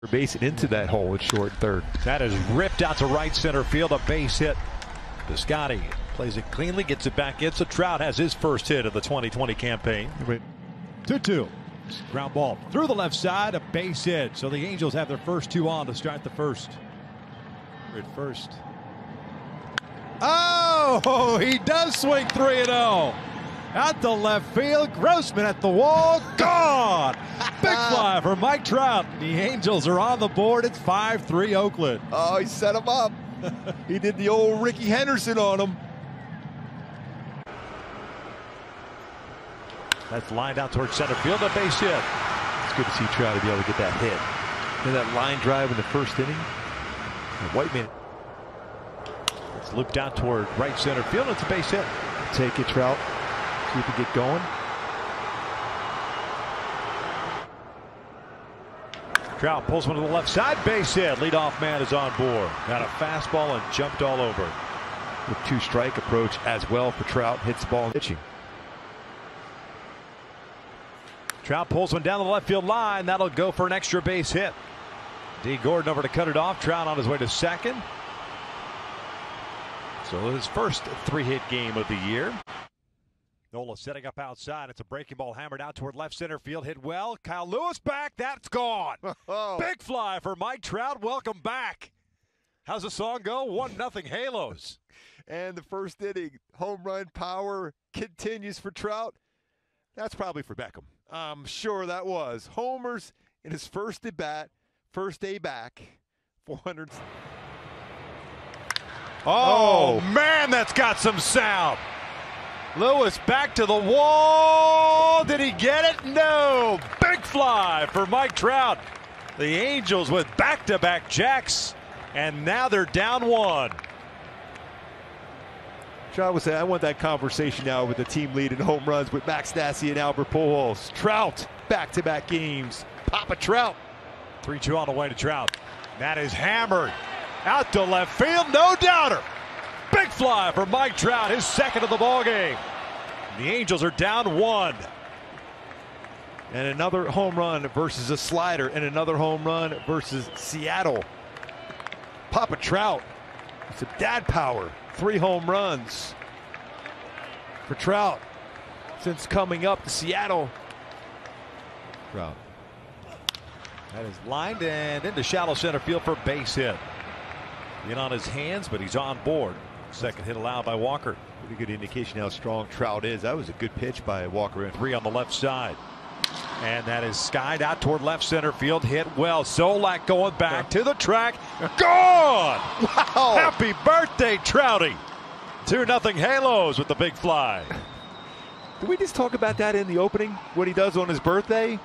Base and into that hole at short third. That is ripped out to right center field. A base hit. Piscotty plays it cleanly, gets it back in. So Trout has his first hit of the 2020 campaign. 2-2. Ground ball through the left side, a base hit. So the Angels have their first two on to start the first. At first. Oh, he does swing 3-0. Out to left field. Grossman at the wall. Gone. Big fly for Mike Trout. The Angels are on the board. It's 5-3 Oakland. Oh, he set him up. He did the old Ricky Henderson on him. That's lined out towards center field. A base hit. It's good to see Trout to be able to get that hit. And that line drive in the first inning. Whiteman. It's looped out toward right center field. It's a base hit. Take it, Trout. See if he get going. Trout pulls one to the left side. Base hit. Leadoff man is on board. Got a fastball and jumped all over. The two-strike approach as well for Trout. Hits the ball pitching. Trout pulls one down the left field line. That'll go for an extra base hit. D. Gordon over to cut it off. Trout on his way to second. So his first three-hit game of the year. Nola setting up outside. It's a breaking ball hammered out toward left center field. Hit well. Kyle Lewis back. That's gone. Big fly for Mike Trout. Welcome back. How's the song go? 1-0 Halos. And the first inning home run power continues for Trout. That's probably for Beckham. I'm sure that was. Homers in his first at bat, first day back. 400. Oh, man, that's got some sound. Lewis back to the wall. Did he get it? No. Big fly for Mike Trout. The Angels with back-to-back jacks, and now they're down one. Trout would say, I want that conversation now with the team lead in home runs with Max Stassi and Albert Pujols. Trout, back-to-back games. Papa Trout. 3-2 on the way to Trout. That is hammered out to left field. No doubter. Big fly for Mike Trout, his second of the ball game. The Angels are down one. And another home run versus a slider, and another home run versus Seattle. Papa Trout, some dad power. 3 home runs for Trout since coming up to Seattle. Trout. That is lined and into shallow center field for a base hit. In on his hands, but he's on board. Second hit allowed by Walker. Pretty good indication how strong Trout is. That was a good pitch by Walker. 3 on the left side. And that is skied out toward left center field. Hit well. Solak going back to the track. Gone! Wow! Happy birthday, Trouty. 2-0 Halos with the big fly. Did we just talk about that in the opening? What he does on his birthday?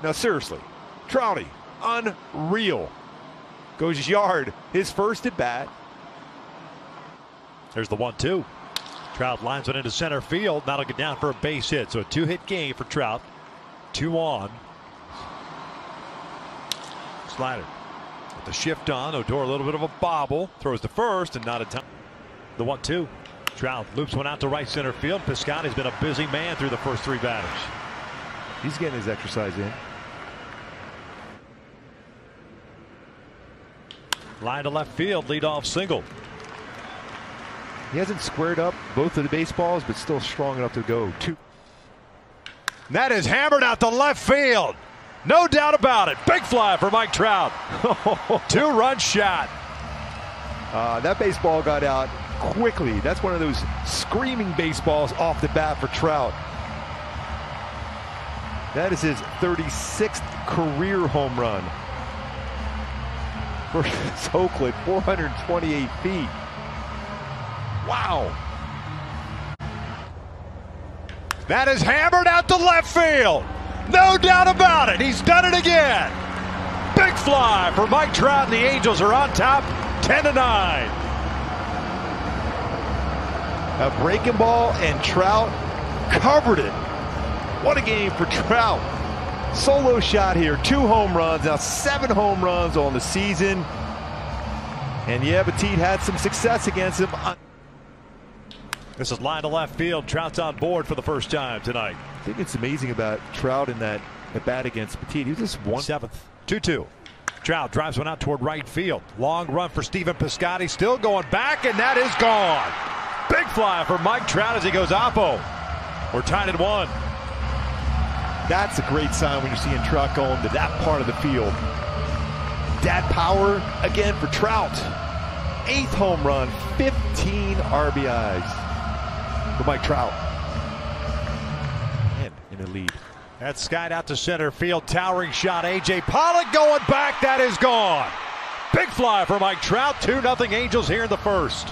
Now, seriously. Trouty, unreal. Goes yard. His first at bat. There's the 1-2. Trout lines it into center field. That'll get down for a base hit. So a 2-hit game for Trout. 2 on. Slider. With the shift on. Odor a little bit of a bobble. Throws to first and not a time. The 1-2. Trout loops one out to right center field. Piscotty's been a busy man through the first 3 batters. He's getting his exercise in. Line to left field. Leadoff single. He hasn't squared up both of the baseballs, but still strong enough to go 2. That is hammered out to left field. No doubt about it. Big fly for Mike Trout. 2-run shot. That baseball got out quickly. That's one of those screaming baseballs off the bat for Trout. That is his 36th career home run versus Oakland, 428 feet. Wow. That is hammered out to left field. No doubt about it. He's done it again. Big fly for Mike Trout, and the Angels are on top 10-9. A breaking ball, and Trout covered it. What a game for Trout. Solo shot here, 2 home runs, now 7 home runs on the season. And yeah, Petit had some success against him. This is line to left field. Trout's on board for the first time tonight. I think it's amazing about Trout in that at bat against Petit. He was just 7th. 2-2. Trout drives one out toward right field. Long run for Stephen Piscotty, still going back, and that is gone. Big fly for Mike Trout as he goes oppo. We're tied at 1. That's a great sign when you're seeing Trout going to that part of the field. Dad power again for Trout. 8th home run, 15 RBIs for Mike Trout. And in the lead. That's skied out to center field. Towering shot. A.J. Pollock going back. That is gone. Big fly for Mike Trout. 2-0 Angels here in the first.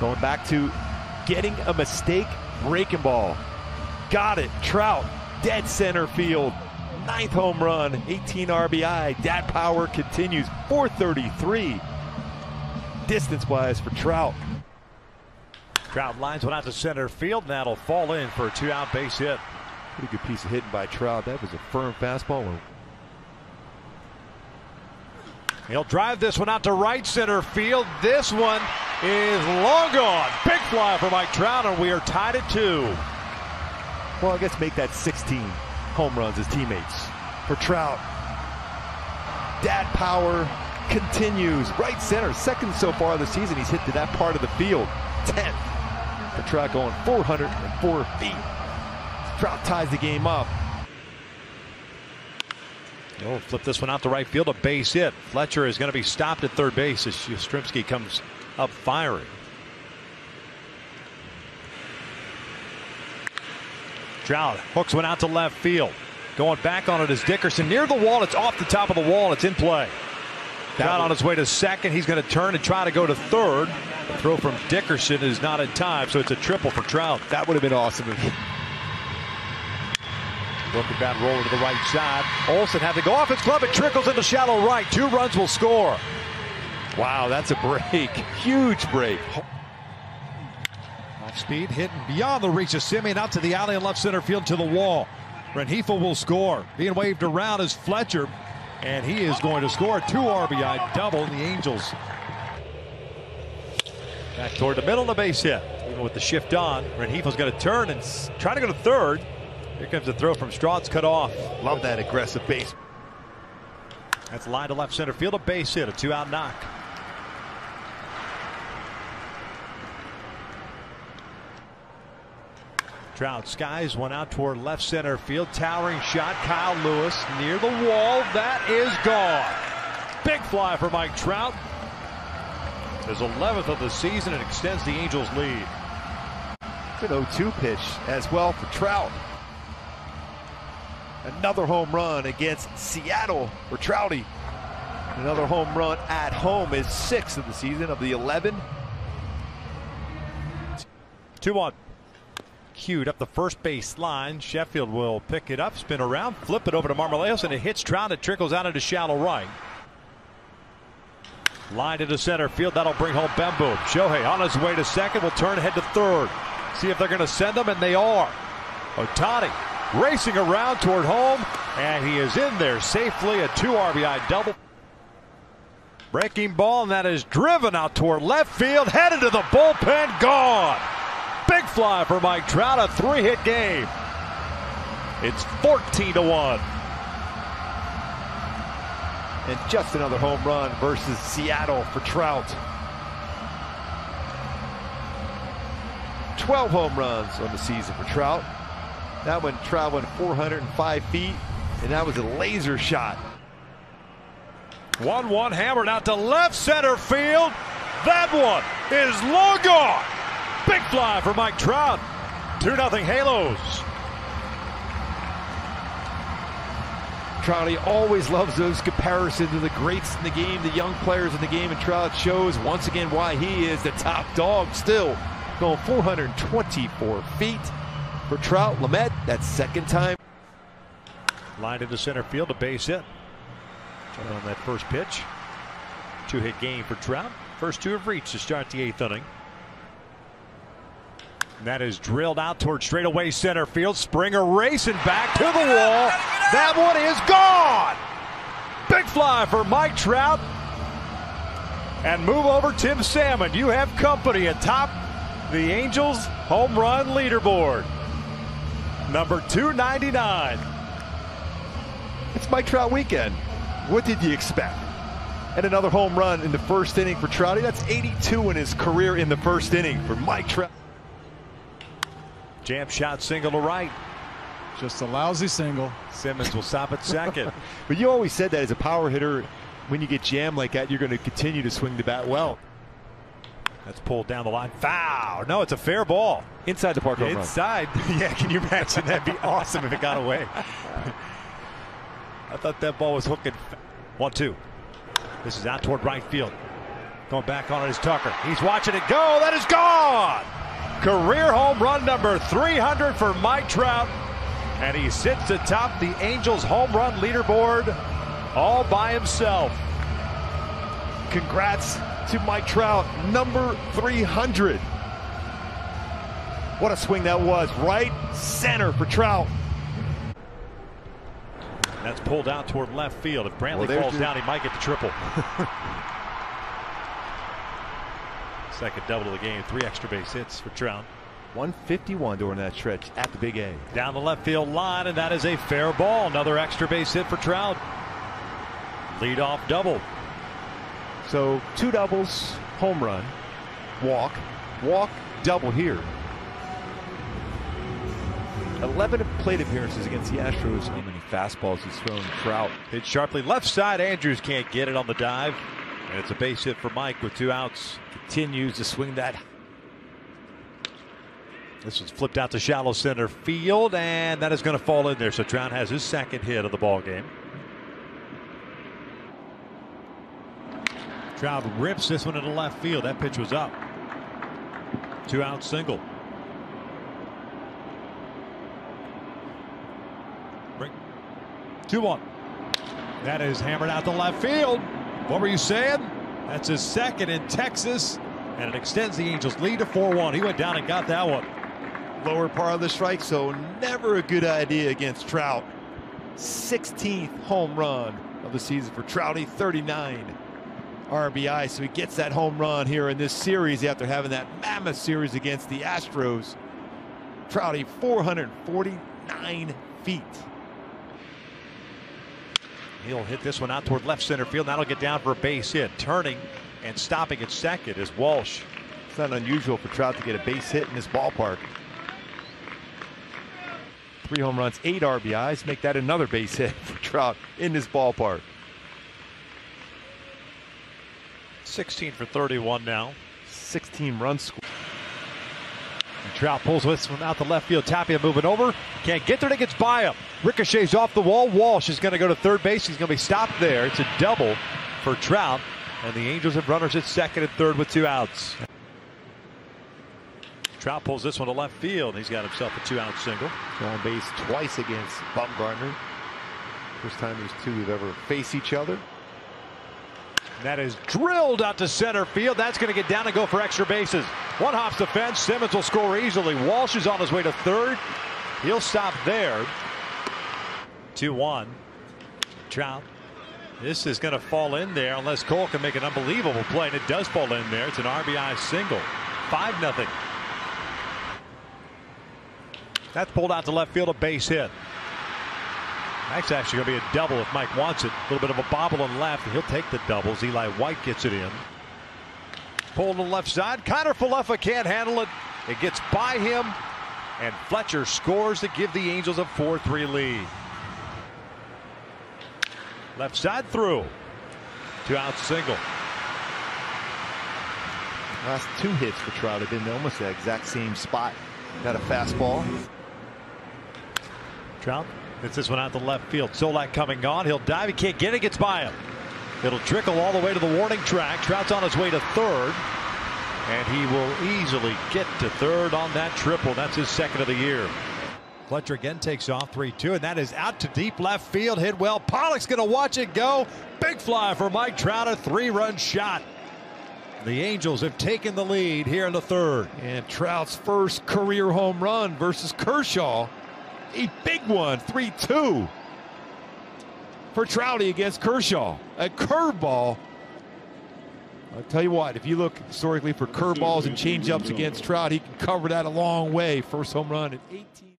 Going back to getting a mistake. Breaking ball. Got it. Trout. Dead center field. 9th home run. 18 RBI. Dad power continues. 433. Distance-wise for Trout. Trout lines one out to center field. And that'll fall in for a 2-out base hit. Pretty good piece of hitting by Trout. That was a firm fastball. He'll drive this one out to right center field. This one is long gone. Big fly for Mike Trout, and we are tied at 2. Well, I guess make that 16 home runs as teammates for Trout. Dad power continues. Right center. 2nd so far this season. He's hit to that part of the field. 10th. For Trout going 404 feet. Trout ties the game up. He'll flip this one out to right field. A base hit. Fletcher is going to be stopped at third base as Yastrzemski comes up firing. Trout hooks one out to left field. Going back on it is Dickerson near the wall. It's off the top of the wall. It's in play. Trout on his way to second. He's going to turn and try to go to third. The throw from Dickerson is not in time, so it's a triple for Trout. That would have been awesome. Broken bat roller to the right side. Olsen had to go off his glove. It trickles into shallow right. 2 runs will score. Wow, that's a break. Huge break. Off speed, hitting beyond the reach of Semien, out to the alley and left center field to the wall. Rengifo will score. Being waved around is Fletcher, and he is going to score a 2 RBI double. The Angels back toward the middle of the base hit. Even with the shift on, Rengifo's going to turn and try to go to third. Here comes the throw from Straw. It's cut off. Love that aggressive base. That's line to left center field. A base hit, a 2-out knock. Trout skies one out toward left center field. Towering shot. Kyle Lewis near the wall. That is gone. Big fly for Mike Trout. His 11th of the season and extends the Angels lead. Good 0-2 pitch as well for Trout. Another home run against Seattle for Trouty. Another home run at home, is 6th of the season of the 11. 2-1. Queued up the first base line. Sheffield will pick it up, spin around, flip it over to Marmolejos, and it hits Trout. It trickles out into shallow right. Line into center field. That'll bring home Bemboom. Shohei on his way to second. Will turn ahead to third. See if they're going to send him, and they are. Ohtani racing around toward home, and he is in there safely. A 2 RBI double. Breaking ball, and that is driven out toward left field. Headed to the bullpen. Gone. Big fly for Mike Trout. A 3-hit game. It's 14-1. And just another home run versus Seattle for Trout. 12 home runs on the season for Trout. That one traveling 405 feet, and that was a laser shot. 1-1 hammered out to left center field. That one is long gone. Big fly for Mike Trout. 2-0 Halos. Trouty always loves those comparisons to the greats in the game, the young players in the game, and Trout shows once again why he is the top dog still. Going 424 feet for Trout. Lamet, that 2nd time. Line into center field, a base hit. On that first pitch. 2-hit game for Trout. First 2 have reached to start the 8th inning. And that is drilled out toward straightaway center field. Springer racing back to the wall. That one is gone. Big fly for Mike Trout. And move over Tim Salmon. You have company atop the Angels home run leaderboard. Number 299. It's Mike Trout weekend. What did you expect? And another home run in the first inning for Trouty. That's 82 in his career in the first inning for Mike Trout. Jam shot single to right. Just a lousy single. Simmons will stop at second. But you always said that as a power hitter, when you get jammed like that, you're going to continue to swing the bat well. That's pulled down the line. Foul. No, it's a fair ball. Inside the park home run. Inside. Yeah, can you imagine? That'd be awesome if it got away. I thought that ball was hooking. 1-2. This is out toward right field. Going back on it is Tucker. He's watching it go. That is gone. Career home run number 300 for Mike Trout. And he sits atop the Angels home run leaderboard all by himself. Congrats to Mike Trout, number 300. What a swing that was. Right center for Trout. That's pulled out toward left field. If Brantley falls down, he might get the triple. Second double of the game, 3 extra base hits for Trout. 151 during that stretch at the Big A. Down the left field line, and that is a fair ball. Another extra base hit for Trout. Leadoff double. So 2 doubles, home run, walk, double here. 11 plate appearances against the Astros. How many fastballs he's thrown to Trout. Hit sharply left side. Andrews can't get it on the dive. And it's a base hit for Mike with 2 outs. Continues to swing that. This was flipped out to shallow center field, and that is going to fall in there. So Trout has his second hit of the ball game. Trout rips this one into left field. That pitch was up. 2-out single. 2-1. That is hammered out to left field. What were you saying? That's his second in Texas, and it extends the Angels' lead to 4-1. He went down and got that one. Lower part of the strike zone, never a good idea against Trout. 16th home run of the season for Trouty, 39 RBI. So he gets that home run here in this series after having that mammoth series against the Astros. Trouty, 449 feet. He'll hit this one out toward left center field. That'll get down for a base hit. Turning and stopping at second is Walsh. It's not unusual for Trout to get a base hit in this ballpark. 3 home runs, 8 RBIs. Make that another base hit for Trout in this ballpark. 16 for 31 now. 16 runs scored. Trout pulls this one out the left field. Tapia moving over. Can't get there. It gets by him. Ricochets off the wall. Walsh is going to go to third base. He's going to be stopped there. It's a double for Trout. And the Angels have runners at second and third with 2 outs. Trout pulls this one to left field. He's got himself a 2-out single. On base twice against Bumgarner. First time these two have ever faced each other. And that is drilled out to center field. That's going to get down and go for extra bases. One hops the fence. Simmons will score easily. Walsh is on his way to third. He'll stop there. 2-1. Trout. This is going to fall in there unless Cole can make an unbelievable play, and it does fall in there. It's an RBI single. 5-0. That's pulled out to left field, a base hit. That's actually going to be a double if Mike wants it. A little bit of a bobble on left. He'll take the doubles. Eli White gets it in. Pulled to the left side. Kiner-Falefa can't handle it. It gets by him, and Fletcher scores to give the Angels a 4-3 lead. Left side through. 2-out single. Last 2 hits for Trout have been almost the exact same spot. Got a fastball. Trout hits this one out to left field. Solak coming on. He'll dive. He can't get it. Gets by him. It'll trickle all the way to the warning track. Trout's on his way to third. And he will easily get to third on that triple. That's his second of the year. Fletcher again takes off 3-2, and that is out to deep left field. Hit well. Pollock's going to watch it go. Big fly for Mike Trout. A 3-run shot. The Angels have taken the lead here in the third. And Trout's first career home run versus Kershaw. A big one, 3-2 for Trouty against Kershaw. A curveball. I'll tell you what, if you look historically for curveballs and changeups against Trout, he can cover that a long way. First home run at 18.